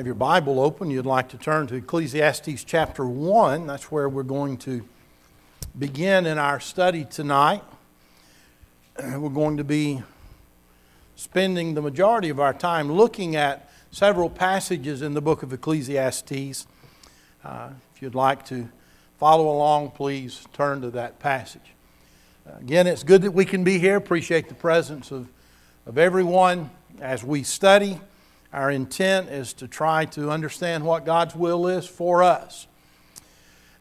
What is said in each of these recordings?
have your Bible open, you'd like to turn to Ecclesiastes chapter 1. That's where we're going to begin in our study tonight. We're going to be spending the majority of our time looking at several passages in the book of Ecclesiastes. If you'd like to follow along, please turn to that passage. Again, it's good that we can be here. Appreciate the presence of everyone as we study. Our intent is to try to understand what God's will is for us.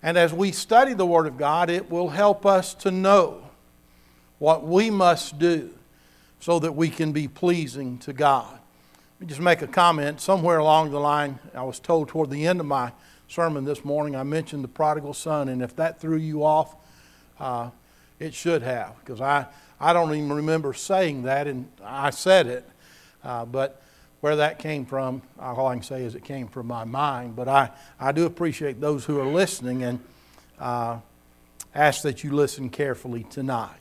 And as we study the Word of God, it will help us to know what we must do so that we can be pleasing to God. Let me just make a comment. Somewhere along the line, I was told toward the end of my sermon this morning, I mentioned the prodigal son, and if that threw you off, it should have, because I don't even remember saying that, and I said it, but where that came from, all I can say is it came from my mind. But I do appreciate those who are listening and ask that you listen carefully tonight.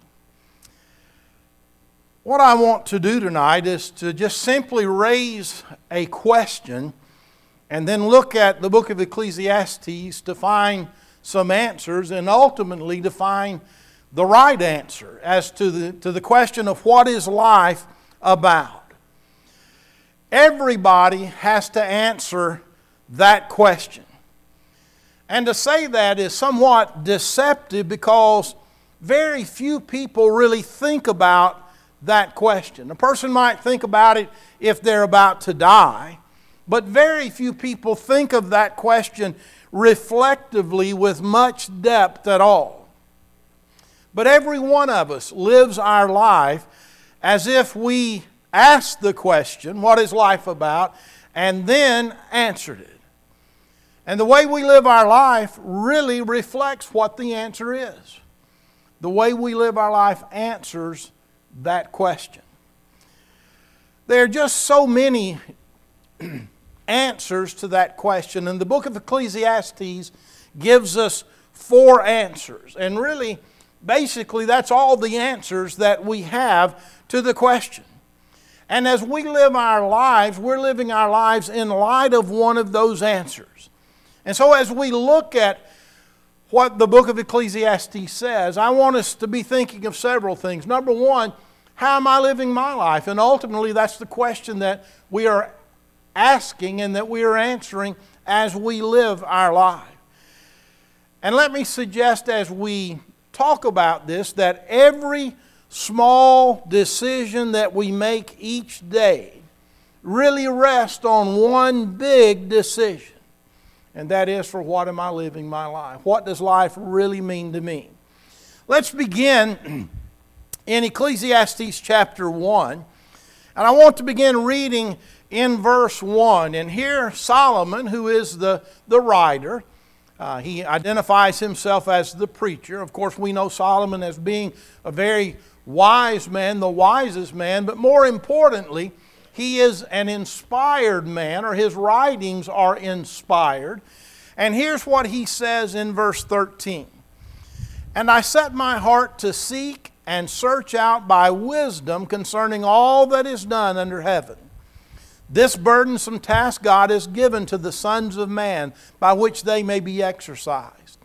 What I want to do tonight is to just simply raise a question and then look at the book of Ecclesiastes to find some answers and ultimately to find the right answer as to the question of what is life about. Everybody has to answer that question. And to say that is somewhat deceptive because very few people really think about that question. A person might think about it if they're about to die, but very few people think of that question reflectively with much depth at all. But every one of us lives our life as if we asked the question, what is life about, and then answered it. And the way we live our life really reflects what the answer is. The way we live our life answers that question. There are just so many answers to that question, and the book of Ecclesiastes gives us 4 answers. And really, basically, that's all the answers that we have to the question. And as we live our lives, we're living our lives in light of one of those answers. And so as we look at what the book of Ecclesiastes says, I want us to be thinking of several things. Number one, how am I living my life? And ultimately, that's the question that we are asking and that we are answering as we live our life. And let me suggest as we talk about this that every small decision that we make each day really rests on one big decision. And that is, for what am I living my life? What does life really mean to me? Let's begin in Ecclesiastes chapter 1. And I want to begin reading in verse 1. And here Solomon, who is the writer, he identifies himself as the preacher. Of course, we know Solomon as being a very wise man, the wisest man, but more importantly, he is an inspired man, or his writings are inspired. And here's what he says in verse 13. And I set my heart to seek and search out by wisdom concerning all that is done under heaven. This burdensome task God has given to the sons of man, by which they may be exercised.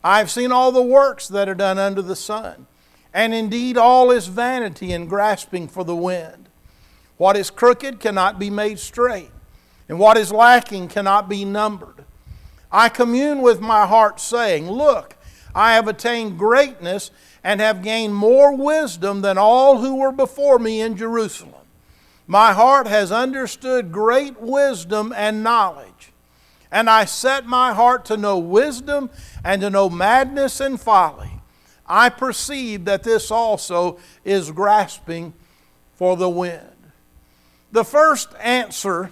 I have seen all the works that are done under the sun, and indeed all is vanity and grasping for the wind. What is crooked cannot be made straight, and what is lacking cannot be numbered. I commune with my heart, saying, Look, I have attained greatness, and have gained more wisdom than all who were before me in Jerusalem. My heart has understood great wisdom and knowledge. And I set my heart to know wisdom and to know madness and folly. I perceive that this also is grasping for the wind. The first answer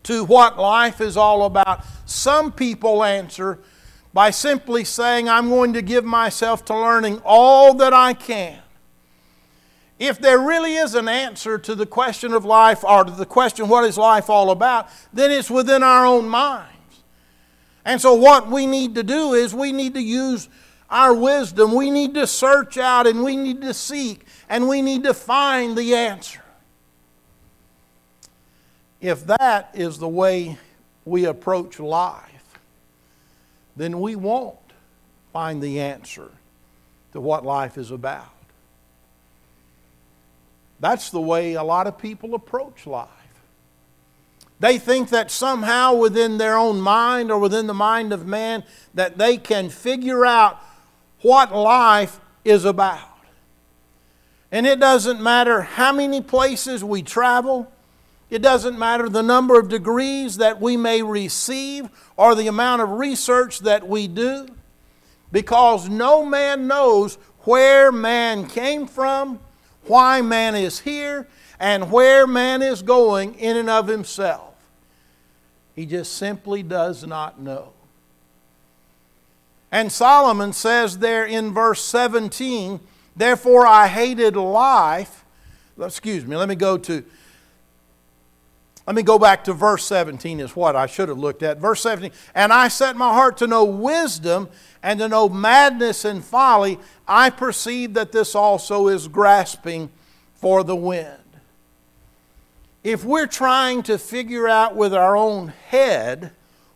to what life is all about, some people answer by simply saying, I'm going to give myself to learning all that I can. If there really is an answer to the question of life, or to the question, what is life all about, then it's within our own minds. And so what we need to do is we need to use our wisdom. We need to search out and we need to seek and we need to find the answer. If that is the way we approach life, then we won't find the answer to what life is about. That's the way a lot of people approach life. They think that somehow within their own mind or within the mind of man that they can figure out what life is about. And it doesn't matter how many places we travel. It doesn't matter the number of degrees that we may receive or the amount of research that we do, because no man knows where man came from, why man is here, and where man is going in and of himself. He just simply does not know. And Solomon says there in verse 17, therefore I hated life. Excuse me, let me go back to verse 17 is what I should have looked at. Verse 17, and I set my heart to know wisdom and to know madness and folly. I perceive that this also is grasping for the wind. If we're trying to figure out with our own head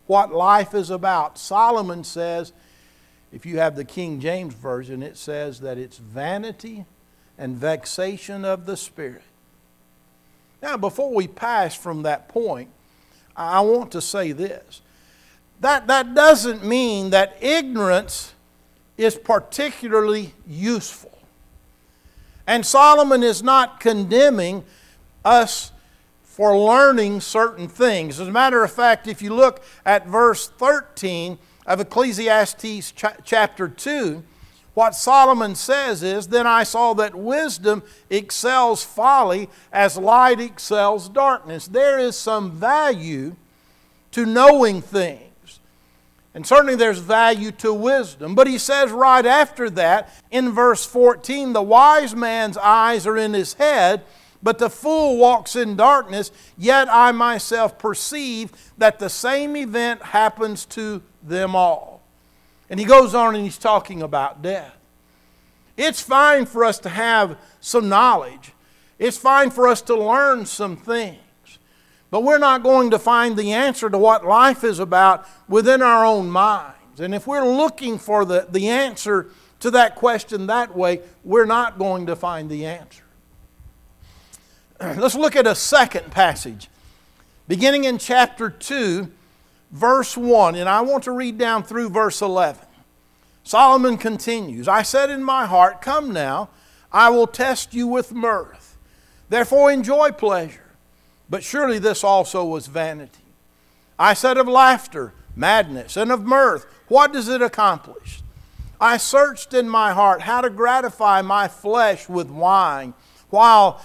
what life is about, Solomon says, if you have the King James Version, it says that it's vanity and vexation of the spirit. Now, before we pass from that point, I want to say this. That doesn't mean that ignorance is particularly useful. And Solomon is not condemning us for learning certain things. As a matter of fact, if you look at verse 13 of Ecclesiastes chapter 2, what Solomon says is, then I saw that wisdom excels folly as light excels darkness. There is some value to knowing things. And certainly there's value to wisdom. But he says right after that, in verse 14, the wise man's eyes are in his head, but the fool walks in darkness, yet I myself perceive that the same event happens to them all. And he goes on and he's talking about death. It's fine for us to have some knowledge. It's fine for us to learn some things. But we're not going to find the answer to what life is about within our own minds. And if we're looking for the answer to that question that way, we're not going to find the answer. Let's look at a second passage, beginning in chapter 2, verse 1, and I want to read down through verse 11. Solomon continues, I said in my heart, come now, I will test you with mirth. Therefore enjoy pleasure. But surely this also was vanity. I said of laughter, madness, and of mirth, what does it accomplish? I searched in my heart how to gratify my flesh with wine, while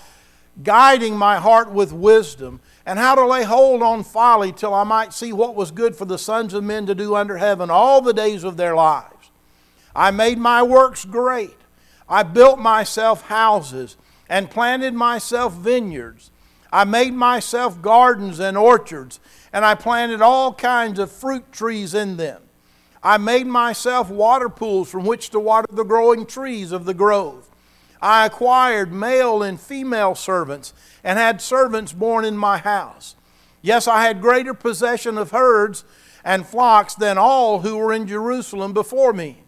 guiding my heart with wisdom, and how to lay hold on folly till I might see what was good for the sons of men to do under heaven all the days of their lives. I made my works great. I built myself houses and planted myself vineyards. I made myself gardens and orchards, and I planted all kinds of fruit trees in them. I made myself water pools from which to water the growing trees of the grove. I acquired male and female servants and had servants born in my house. Yes, I had greater possession of herds and flocks than all who were in Jerusalem before me.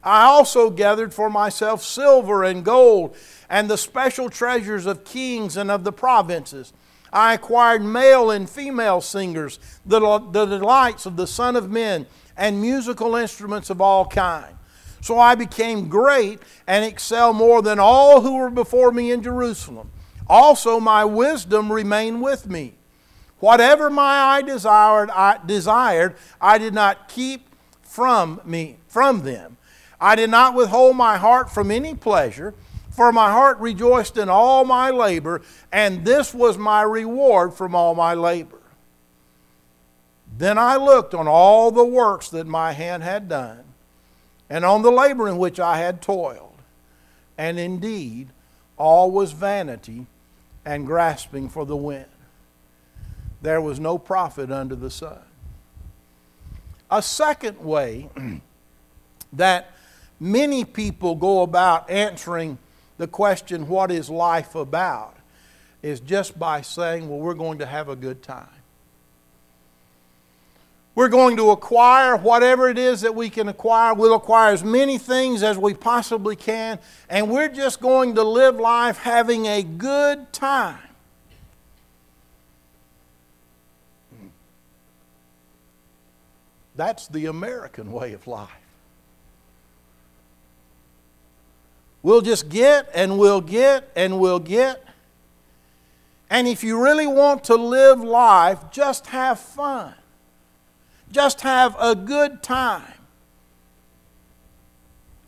I also gathered for myself silver and gold and the special treasures of kings and of the provinces. I acquired male and female singers, the delights of the Son of Men, and musical instruments of all kinds. So I became great and excelled more than all who were before me in Jerusalem. Also my wisdom remained with me. Whatever my eye desired, I did not keep from them. I did not withhold my heart from any pleasure, for my heart rejoiced in all my labor, and this was my reward from all my labor. Then I looked on all the works that my hand had done, and on the labor in which I had toiled. And indeed, all was vanity and grasping for the wind. There was no profit under the sun. A second way that many people go about answering the question, what is life about, is just by saying, well, we're going to have a good time. We're going to acquire whatever it is that we can acquire. We'll acquire as many things as we possibly can, and we're just going to live life having a good time. That's the American way of life. We'll just get and we'll get and we'll get. And if you really want to live life, just have fun. Just have a good time.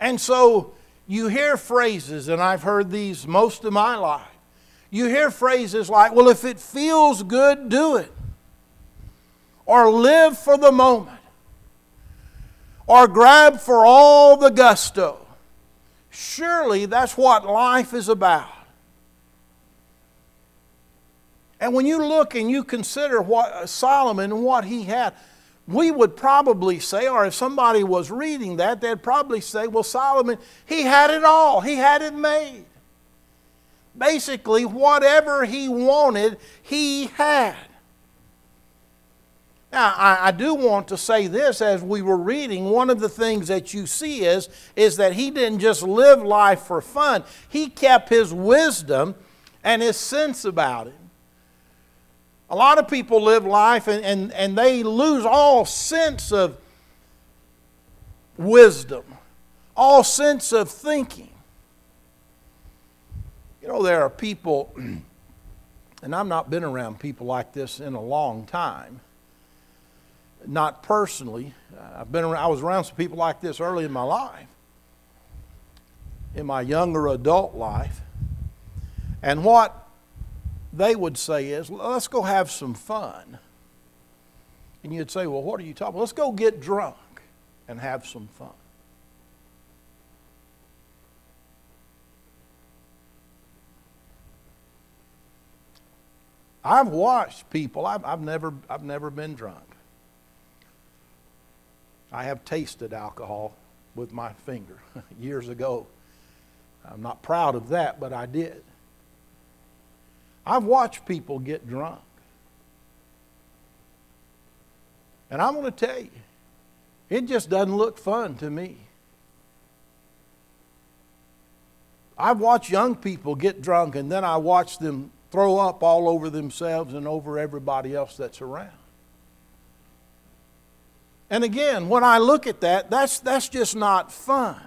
And so you hear phrases, and I've heard these most of my life. You hear phrases like, well, if it feels good, do it. Or live for the moment. Or grab for all the gusto. Surely that's what life is about. And when you look and you consider what Solomon and what he had, we would probably say, or if somebody was reading that, they'd probably say, well, Solomon, he had it all. He had it made. Basically, whatever he wanted, he had. Now, I do want to say this as we were reading. One of the things that you see is that he didn't just live life for fun. He kept his wisdom and his sense about it. A lot of people live life and they lose all sense of wisdom, all sense of thinking. You know, there are people, and I've not been around people like this in a long time. Not personally. I was around some people like this early in my life, in my younger adult life. And what they would say is, let's go have some fun. And you'd say, well, what are you talking about? Let's go get drunk and have some fun. I've watched people. I've never been drunk. I have tasted alcohol with my finger years ago. I'm not proud of that, but I did. I've watched people get drunk. And I'm going to tell you, it just doesn't look fun to me. I've watched young people get drunk, and then I watch them throw up all over themselves and over everybody else that's around. And again, when I look at that, that's just not fun.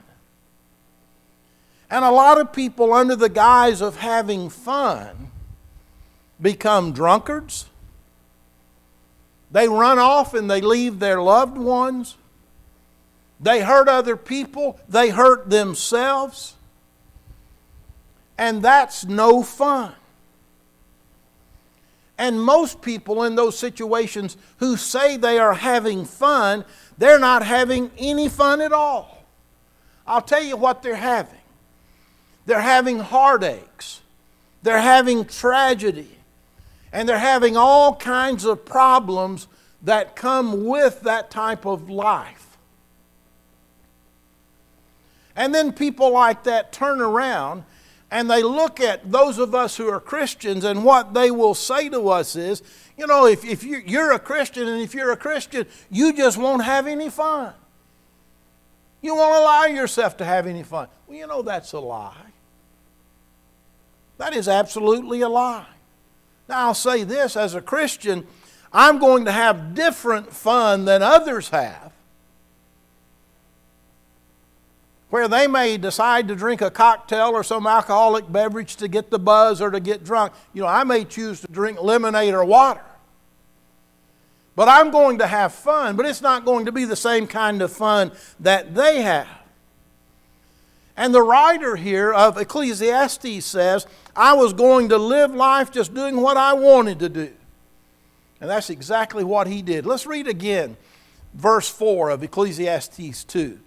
And a lot of people, under the guise of having fun, become drunkards. They run off and they leave their loved ones. They hurt other people. They hurt themselves. And that's no fun. And most people in those situations who say they are having fun, they're not having any fun at all. I'll tell you what they're having. They're having heartaches. They're having tragedy. And they're having all kinds of problems that come with that type of life. And then people like that turn around and they look at those of us who are Christians, and what they will say to us is, you know, if you're a Christian, and if you're a Christian, you just won't have any fun. You won't allow yourself to have any fun. Well, you know, that's a lie. That is absolutely a lie. Now, I'll say this, as a Christian, I'm going to have different fun than others have. Where they may decide to drink a cocktail or some alcoholic beverage to get the buzz or to get drunk. You know, I may choose to drink lemonade or water. But I'm going to have fun, but it's not going to be the same kind of fun that they have. And the writer here of Ecclesiastes says, I was going to live life just doing what I wanted to do. And that's exactly what he did. Let's read again verse 4 of Ecclesiastes 2.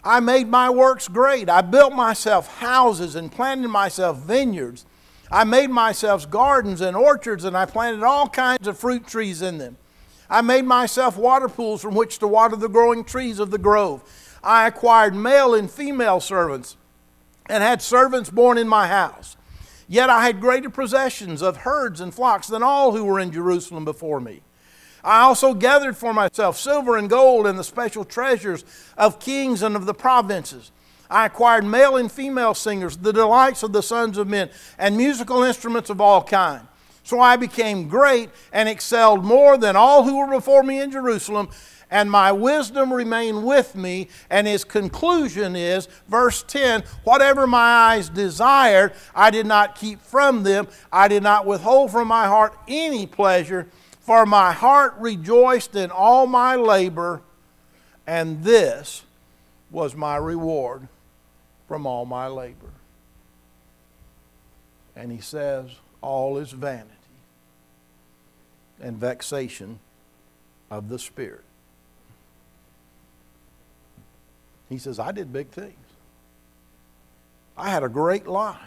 I made my works great. I built myself houses and planted myself vineyards. I made myself gardens and orchards, and I planted all kinds of fruit trees in them. I made myself water pools from which to water the growing trees of the grove. I acquired male and female servants and had servants born in my house. Yet I had greater possessions of herds and flocks than all who were in Jerusalem before me. I also gathered for myself silver and gold and the special treasures of kings and of the provinces. I acquired male and female singers, the delights of the sons of men, and musical instruments of all kinds. So I became great and excelled more than all who were before me in Jerusalem, and my wisdom remained with me. And his conclusion is, verse 10, whatever my eyes desired, I did not keep from them. I did not withhold from my heart any pleasure, for my heart rejoiced in all my labor, and this was my reward from all my labor. And he says, all is vanity and vexation of the spirit. He says, I did big things. I had a great life.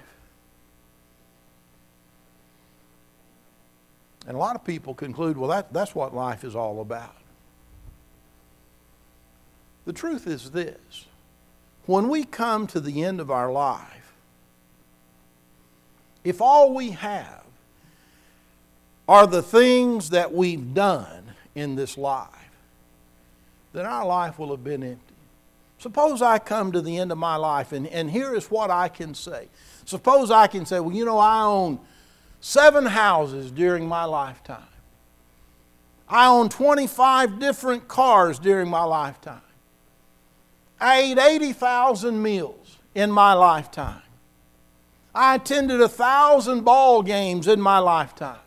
And a lot of people conclude, well, that's what life is all about. The truth is this. When we come to the end of our life, if all we have are the things that we've done in this life, then our life will have been empty. Suppose I come to the end of my life, and here is what I can say. Suppose I can say, well, you know, I own 7 houses during my lifetime. I own 25 different cars during my lifetime. I ate 80,000 meals in my lifetime. I attended 1,000 ball games in my lifetime.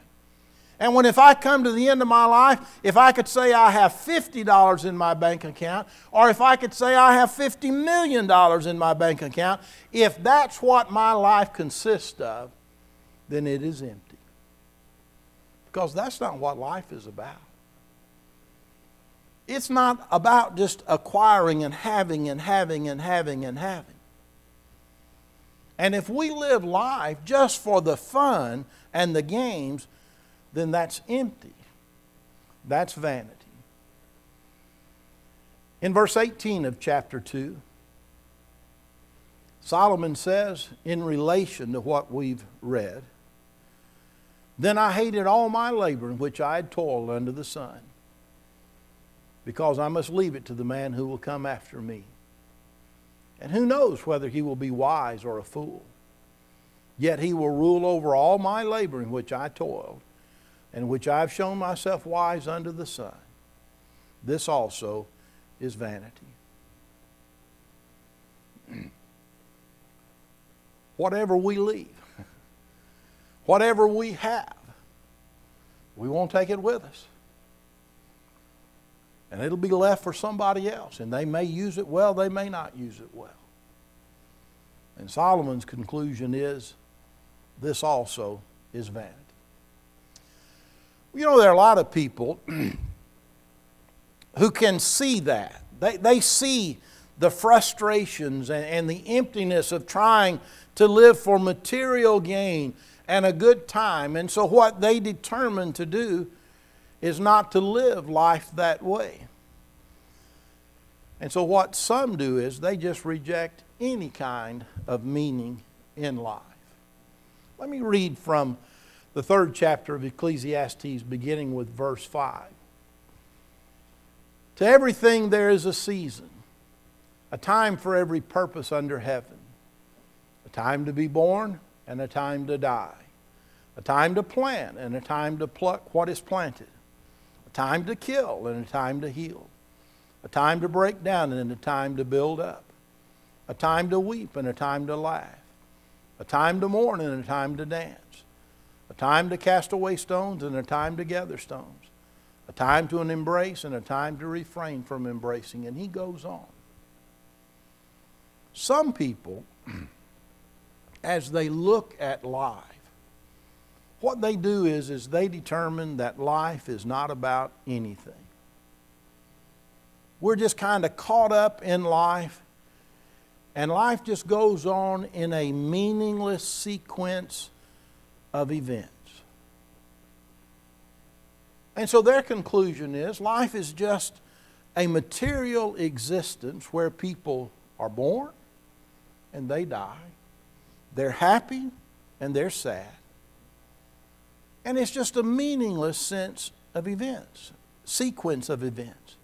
And if I come to the end of my life, if I could say I have $50 in my bank account, or if I could say I have $50 million in my bank account, if that's what my life consists of, then it is empty. Because that's not what life is about. It's not about just acquiring and having and having and having and having. And if we live life just for the fun and the games, then that's empty. That's vanity. In verse 18 of chapter 2, Solomon says, in relation to what we've read, then I hated all my labor in which I had toiled under the sun, because I must leave it to the man who will come after me. And who knows whether he will be wise or a fool? Yet he will rule over all my labor in which I toiled, in which I have shown myself wise under the sun. This also is vanity. Whatever we leave, whatever we have, we won't take it with us. And it'll be left for somebody else. And they may use it well, they may not use it well. And Solomon's conclusion is, this also is vanity. You know, there are a lot of people who can see that. They see the frustrations and the emptiness of trying to live for material gain and a good time. And so what they determine to do is not to live life that way. And so what some do is they just reject any kind of meaning in life. Let me read from the 3rd chapter of Ecclesiastes, beginning with verse 5. To everything there is a season, a time for every purpose under heaven, a time to be born and a time to die, a time to plant and a time to pluck what is planted, a time to kill and a time to heal, a time to break down and a time to build up, a time to weep and a time to laugh, a time to mourn and a time to dance, a time to cast away stones and a time to gather stones, a time to an embrace and a time to refrain from embracing. And he goes on. Some people, as they look at life, what they do is they determine that life is not about anything. We're just kind of caught up in life, and life just goes on in a meaningless sequence of events. And so their conclusion is life is just a material existence where people are born and they die. They're happy and they're sad. And it's just a meaningless sense of events, sequence of events.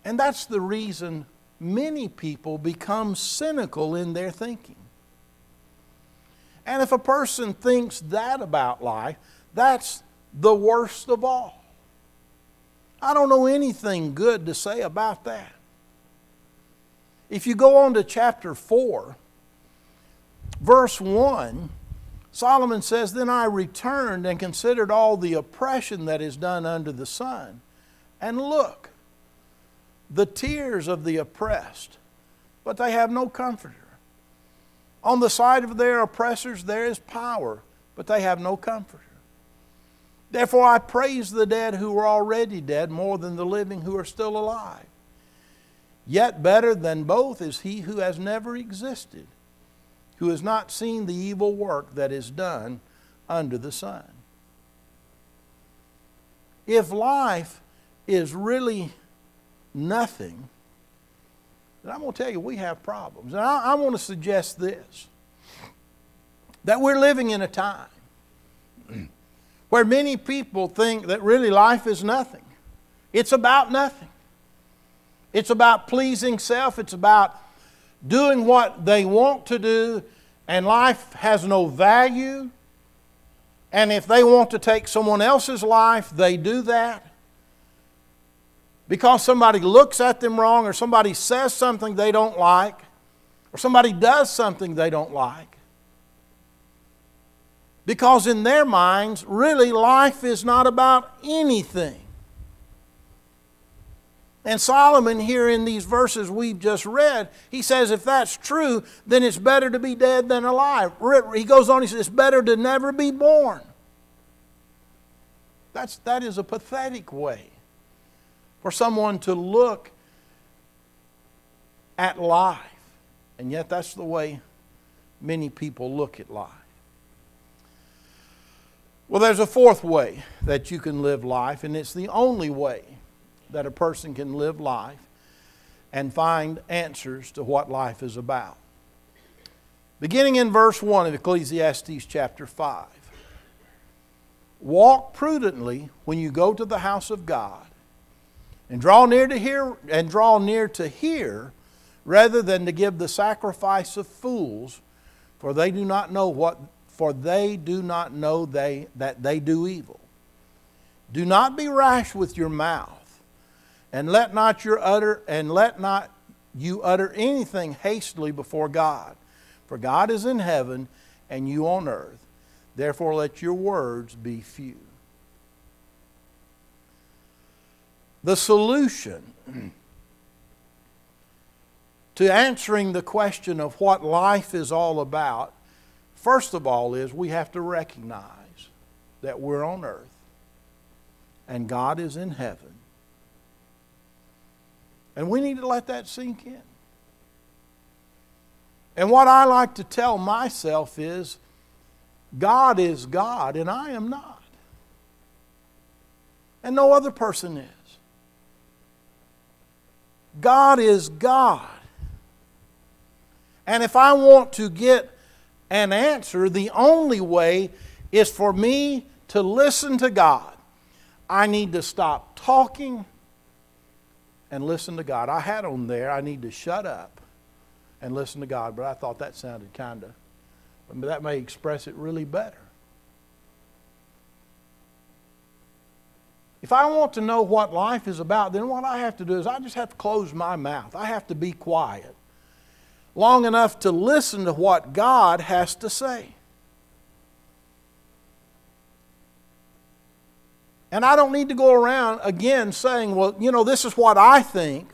And that's the reason many people become cynical in their thinking. And if a person thinks that about life, that's the worst of all. I don't know anything good to say about that. If you go on to chapter 4, verse 1, Solomon says, "Then I returned and considered all the oppression that is done under the sun. And look, the tears of the oppressed, but they have no comforter. On the side of their oppressors there is power, but they have no comforter. Therefore I praise the dead who are already dead more than the living who are still alive. Yet better than both is he who has never existed, who has not seen the evil work that is done under the sun." If life is really nothing, then I'm going to tell you we have problems. And I want to suggest this, that we're living in a time where many people think that really life is nothing. It's about nothing. It's about pleasing self. It's about doing what they want to do, and life has no value. And if they want to take someone else's life, they do that. Because somebody looks at them wrong, or somebody says something they don't like, or somebody does something they don't like. Because in their minds, really, life is not about anything. And Solomon here in these verses we've just read, he says if that's true, then it's better to be dead than alive. He goes on, he says it's better to never be born. That is a pathetic way for someone to look at life. And yet that's the way many people look at life. Well, there's a fourth way that you can live life, and it's the only way that a person can live life and find answers to what life is about. Beginning in verse 1 of Ecclesiastes chapter 5. "Walk prudently when you go to the house of God, and draw near to hear rather than to give the sacrifice of fools, for they do not know that they do evil. Do not be rash with your mouth, and let not you utter anything hastily before God. For God is in heaven, and you on earth. Therefore let your words be few." The solution to answering the question of what life is all about, first of all, is we have to recognize that we're on earth and God is in heaven. And we need to let that sink in. And what I like to tell myself is, God is God and I am not. And no other person is. God is God. And if I want to get an answer, the only way is for me to listen to God. I need to stop talking and listen to God. I had on there, I need to shut up and listen to God, but I thought that sounded that may express it really better. If I want to know what life is about, then what I have to do is I just have to close my mouth. I have to be quiet long enough to listen to what God has to say. And I don't need to go around again saying, well, this is what I think,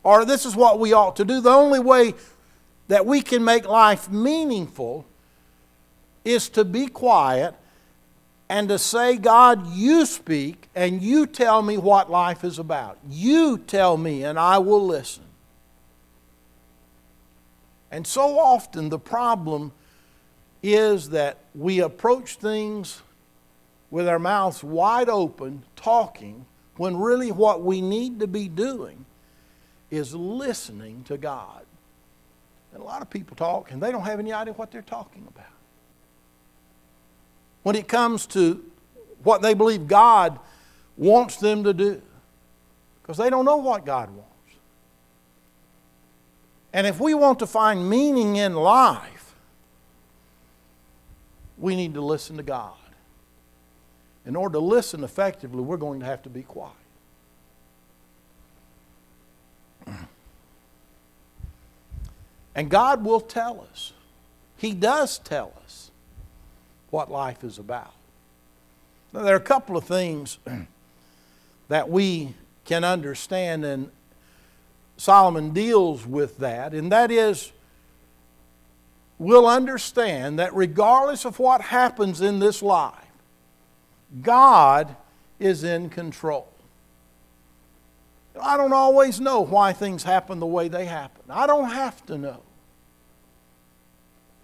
or this is what we ought to do. The only way that we can make life meaningful is to be quiet and to say, God, you speak and you tell me what life is about. You tell me and I will listen. And so often the problem is that we approach things with our mouths wide open, talking, when really what we need to be doing is listening to God. And a lot lot of people talk and they don't have any idea what they're talking about. When it comes to what they believe God wants them to do, because they don't know what God wants. And if we want to find meaning in life, we need to listen to God. In order to listen effectively, we're going to have to be quiet. And God will tell us. He does tell us what life is about. Now, there are a couple of things that we can understand, and Solomon deals with that, and that is, we'll understand that regardless of what happens in this life, God is in control. I don't always know why things happen the way they happen. I don't have to know.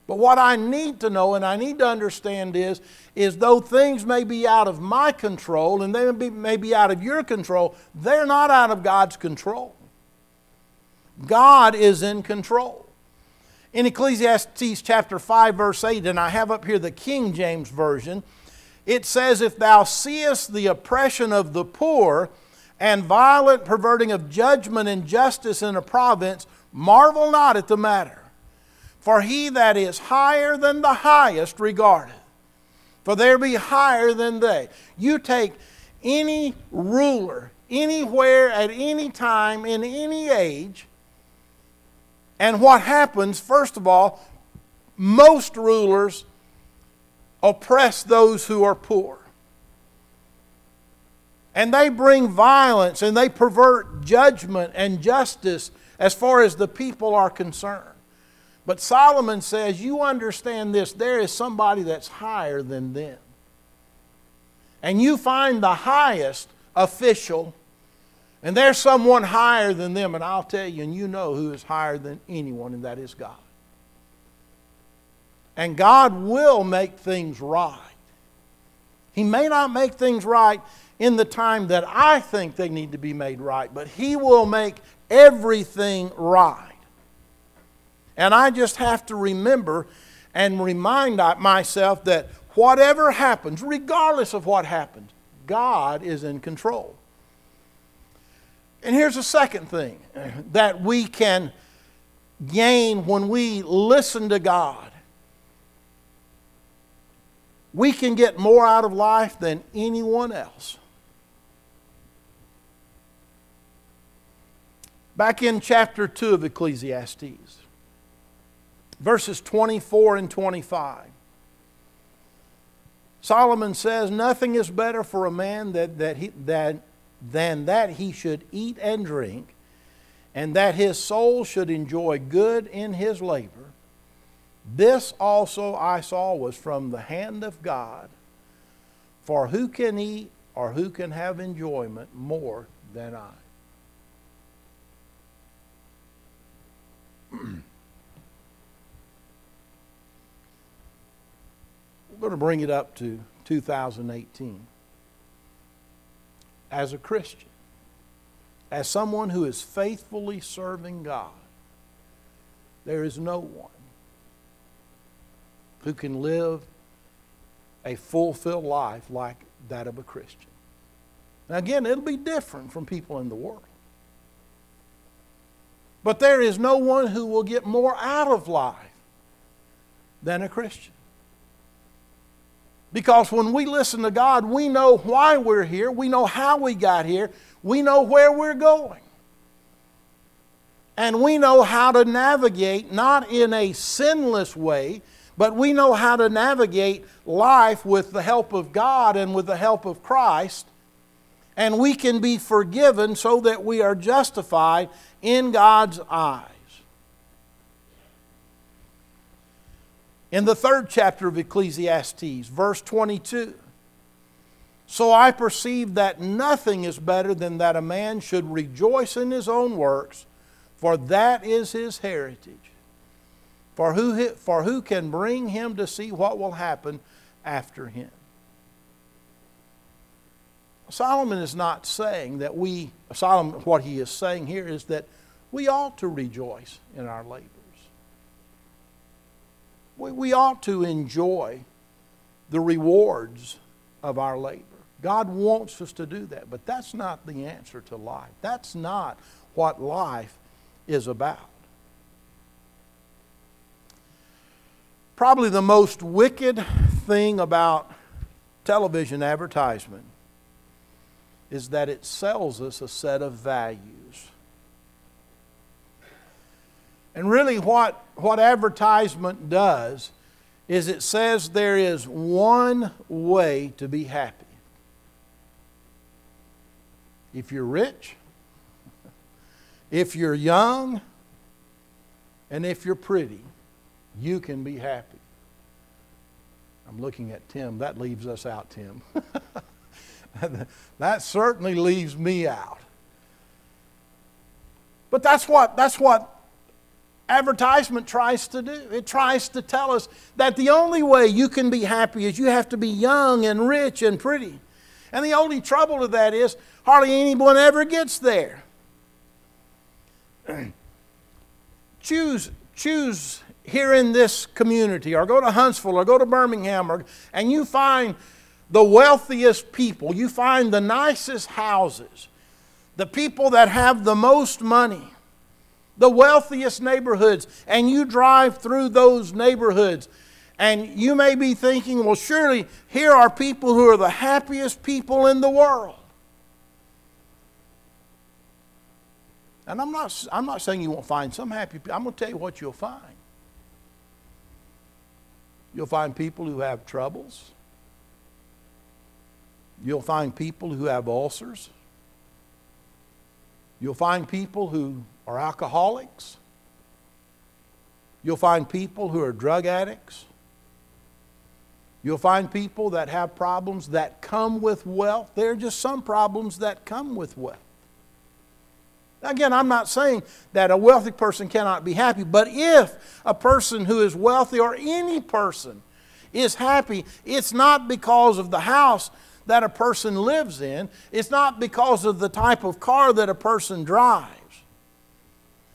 But what I need to know and I need to understand is though things may be out of my control and they may be out of your control, they're not out of God's control. God is in control. In Ecclesiastes chapter 5 verse 8, and I have up here the King James Version, it says, "If thou seest the oppression of the poor and violent perverting of judgment and justice in a province, marvel not at the matter. For he that is higher than the highest regardeth, for there be higher than they." You take any ruler, anywhere, at any time, in any age, and what happens, first of all, most rulers oppress those who are poor. And they bring violence and they pervert judgment and justice as far as the people are concerned. But Solomon says, you understand this, there is somebody that's higher than them. And you find the highest official, and there's someone higher than them, and I'll tell you, and you know who is higher than anyone, and that is God. And God will make things right. He may not make things right in the time that I think they need to be made right, but He will make everything right. And I just have to remember and remind myself that whatever happens, regardless of what happens, God is in control. And here's a second thing that we can gain when we listen to God. We can get more out of life than anyone else. Back in chapter 2 of Ecclesiastes, verses 24 and 25. Solomon says, "Nothing is better for a man than that he should eat and drink, and that his soul should enjoy good in his labor. This also I saw was from the hand of God. For who can eat or who can have enjoyment more than I?" We're going to bring it up to 2018. As a Christian, as someone who is faithfully serving God, there is no one who can live a fulfilled life like that of a Christian. Now again, it'll be different from people in the world. But there is no one who will get more out of life than a Christian. Because when we listen to God, we know why we're here. We know how we got here. We know where we're going. And we know how to navigate, not in a sinless way, but we know how to navigate life with the help of God and with the help of Christ. And we can be forgiven so that we are justified in God's eyes. In the 3rd chapter of Ecclesiastes, verse 22, "So I perceive that nothing is better than that a man should rejoice in his own works, for that is his heritage. For who can bring him to see what will happen after him?" Solomon is not saying that what he is saying here is that we ought to rejoice in our labors. we ought to enjoy the rewards of our labor. God wants us to do that, but that's not the answer to life. That's not what life is about. Probably the most wicked thing about television advertisement is that it sells us a set of values. And really what advertisement does is it says there is one way to be happy. If you're rich, if you're young, and if you're pretty, you can be happy. I'm looking at Tim. That leaves us out, Tim. That certainly leaves me out. But that's what advertisement tries to do. It tries to tell us that the only way you can be happy is you have to be young and rich and pretty. And the only trouble with that is hardly anyone ever gets there. Choose here in this community, or go to Huntsville, or go to Birmingham, and you find the wealthiest people. You find the nicest houses, the people that have the most money, the wealthiest neighborhoods, and you drive through those neighborhoods, and you may be thinking, well, surely here are people who are the happiest people in the world. And I'm not saying you won't find some happy people. I'm going to tell you what you'll find. You'll find people who have troubles. You'll find people who have ulcers. You'll find people who are alcoholics. You'll find people who are drug addicts. You'll find people that have problems that come with wealth. There are just some problems that come with wealth. Again, I'm not saying that a wealthy person cannot be happy, but if a person who is wealthy, or any person, is happy, it's not because of the house that a person lives in. It's not because of the type of car that a person drives.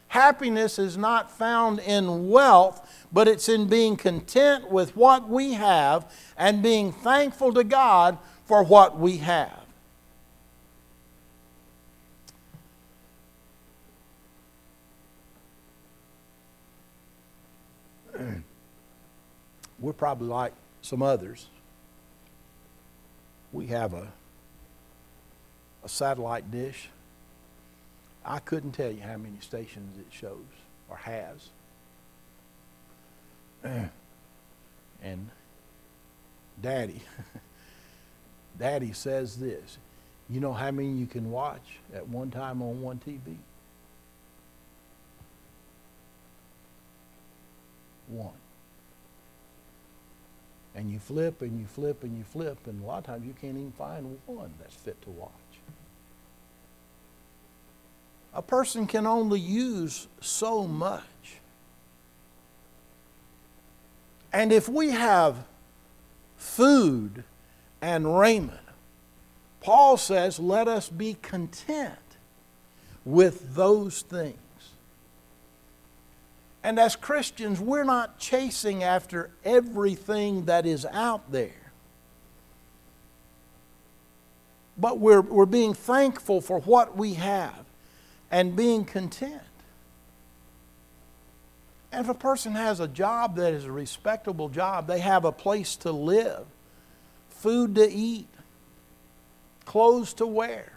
Happiness is not found in wealth, but it's in being content with what we have and being thankful to God for what we have. We're probably like some others. We have a satellite dish. I couldn't tell you how many stations it shows or has. And Daddy says this, you know how many you can watch at one time on one TV? One. And you flip and you flip and you flip, and a lot of times you can't even find one that's fit to watch. A person can only use so much. And if we have food and raiment, Paul says, let us be content with those things. And as Christians, we're not chasing after everything that is out there. But we're being thankful for what we have and being content. And if a person has a job that is a respectable job, they have a place to live, food to eat, clothes to wear.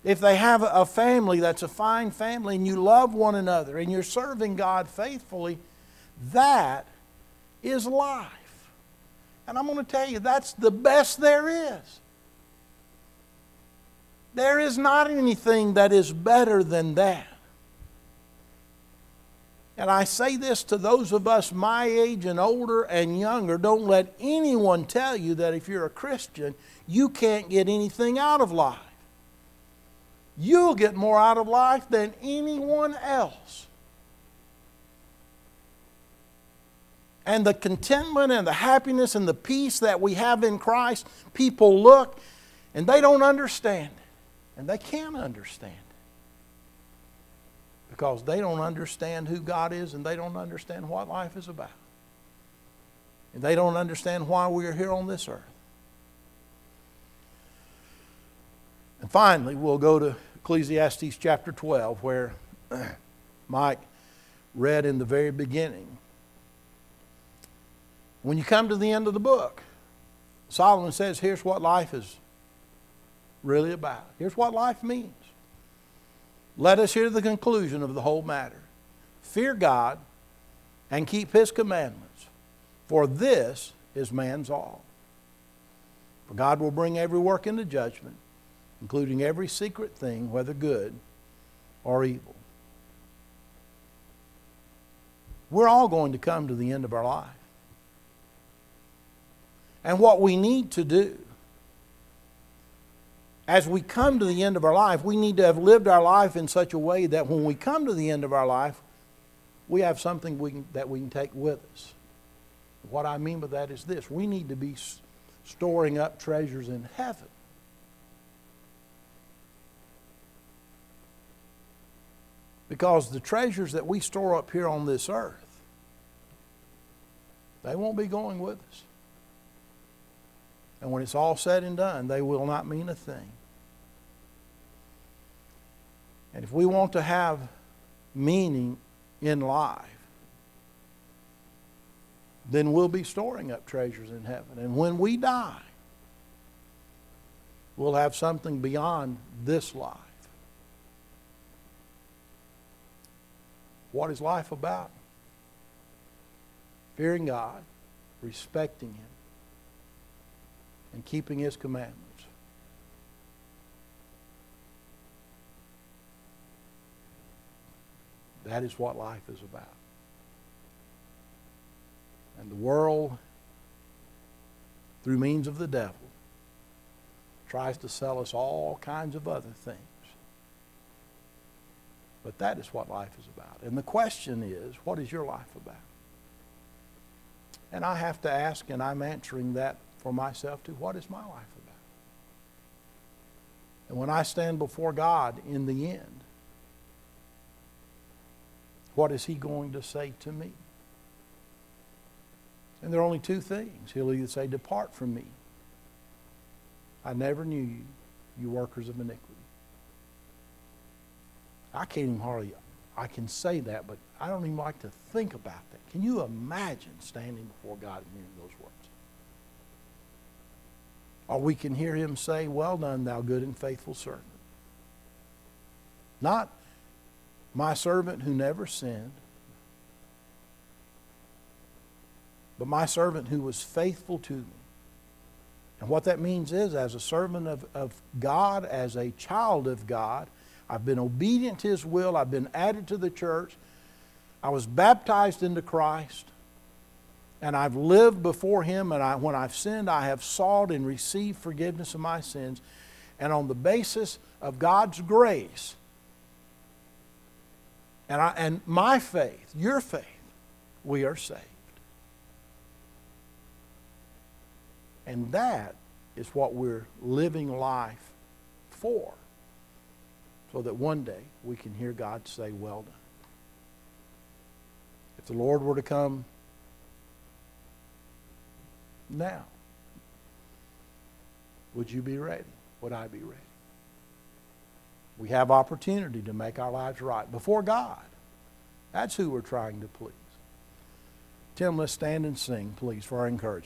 If they have a family that's a fine family and you love one another and you're serving God faithfully, that is life. And I'm going to tell you, that's the best there is. There is not anything that is better than that. And I say this to those of us my age and older and younger, don't let anyone tell you that if you're a Christian, you can't get anything out of life. You'll get more out of life than anyone else. And the contentment and the happiness and the peace that we have in Christ, people look and they don't understand it. And they can't understand it. Because they don't understand who God is, and they don't understand what life is about. And they don't understand why we are here on this earth. And finally, we'll go to Ecclesiastes chapter 12, where Mike read in the very beginning. When you come to the end of the book, Solomon says, here's what life is really about. Here's what life means. Let us hear the conclusion of the whole matter. Fear God and keep His commandments, for this is man's all. For God will bring every work into judgment, including every secret thing, whether good or evil. We're all going to come to the end of our life. And what we need to do, as we come to the end of our life, we need to have lived our life in such a way that when we come to the end of our life, we have something that we can take with us. What I mean by that is this: we need to be storing up treasures in heaven. Because the treasures that we store up here on this earth, they won't be going with us. And when it's all said and done, they will not mean a thing. And if we want to have meaning in life, then we'll be storing up treasures in heaven. And when we die, we'll have something beyond this life. What is life about? Fearing God, respecting Him, and keeping His commandments. That is what life is about. And the world, through means of the devil, tries to sell us all kinds of other things. But that is what life is about. And the question is, what is your life about? And I have to ask, and I'm answering that for myself too, what is my life about? And when I stand before God in the end, what is He going to say to me? And there are only two things. He'll either say, depart from me. I never knew you, you workers of iniquity. I can't even hardly, I can say that, but I don't even like to think about that. Can you imagine standing before God and hearing those words? Or we can hear Him say, well done, thou good and faithful servant. Not my servant who never sinned, but my servant who was faithful to me. And what that means is, as a servant of God, as a child of God, I've been obedient to His will. I've been added to the church. I was baptized into Christ. And I've lived before Him. And when I've sinned, I have sought and received forgiveness of my sins. And on the basis of God's grace and my faith, your faith, we are saved. And that is what we're living life for. So that one day we can hear God say, well done. If the Lord were to come now, would you be ready? Would I be ready? We have opportunity to make our lives right before God. That's who we're trying to please. Tim, let's stand and sing, please, for our encouragement.